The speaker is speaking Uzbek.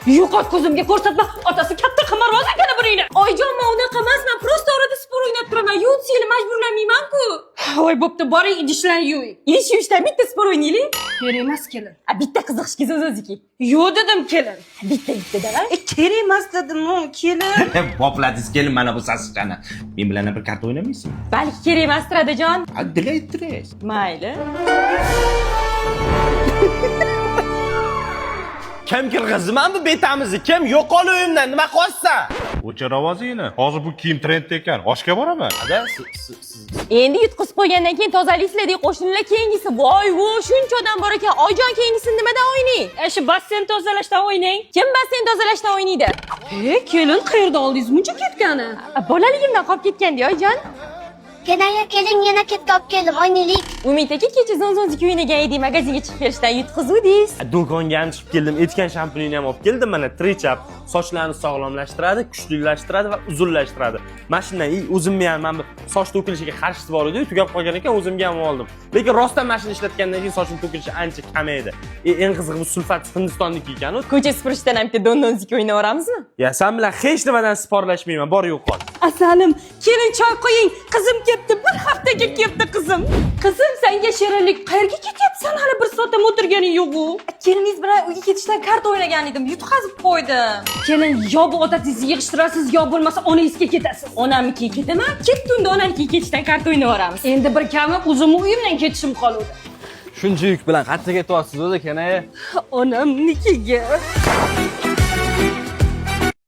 Yo'qot ko'zimga ko'rsatma. Otasi katta qimorboz ekan buning. Oyjon, men unaqa emasman. Prosta orada sport o'ynab turaman. Yo'q, seni majburlamayman-ku. Voy, bo'pti, boring, idishlarni yuving. Idish yuvishdan bitta sport o'ynaylik. Kerak emas, kelin. Bitta qiziqishga o'ziki. Yo'q dedim, kelin. Bitta dala. Kerak emas dedim, kelin. Bopladingiz kelin mana bu sasishani. Men bilan bir karta o'ynamaysiz? Balki kerak emas Dadajon. Dilaytirasiz. Mayli. Kim kirg'izman bu betamizni? Kim yo'qol uyimdan? Nima qilyapsan? O'chir ovozingni. Hozir bu kiyim trendda ekan. Oshga boraman. Ada, Endi yutqizib qo'ygandan keyin tozalaysizlar, qo'shnilar keyingisi. Voy, shuncha odam bor ekan. Oyjon, keyingisini nimadan o'ynang? Shu basseyn tozalashdan o'ynang. Kim basseyn tozalashdan o'ynaydi? Kelin, qayerda oldingiz muncha ketgani? Bolaligimdan qolib ketganda, Oyjon. Keling, yana ketib olib keldim, oynaylik. Umid aka kecha zonzonzik o'ynagan edik, magazinga chiqib berishdan yutqizuvdingiz. do'konga ham chiqib keldim. Etgan shampunini ham olib keldim. Mana Trichap sochlarni sog'lomlashtiradi, kuchlilashtiradi va uzunlashtiradi. Mana shundan o'zimni ham mana bu soch to'kilishiga qarshisi bor edi, tugab qolgan ekan, o'zimga ham oldim. Lekin rostdan mashina ishlatgandan keyin sochim to'kilishi ancha kamaydi. Eng qizig'i bu sulfat Hindistonniki ekan-ku. Ko'cha supurishdan ham bitta dononzik o'ynayveramizmi? Ya, sen bilan hech nimadan sporlashmayman. Bor yo'qol. Asalim, kelin choy qo'ying. Qizim ketdi, bir haftaga ketdi qizim. Qizim, senga shirinlik. Qayerga ketyapsan? Hali bir soat ham o'tirganing yo'q-ku. Keliningiz bilan uyga ketishdan karta o'ynagan edim, yutqazib qo'ydim. Kelin, yo bu odatingizni yig'ishtirasiz, yo bo'lmasa onangizga ketasiz. Onamnikiga ketaman, ketdi unda onamnikiga ketishdan karta o'ynayveramiz. Endi bir kami o'zimni uyimdan ketishim qoldi. Shuncha yuk bilan qayerga ketyapsiz o'zi, kenaya? Onamnikiga.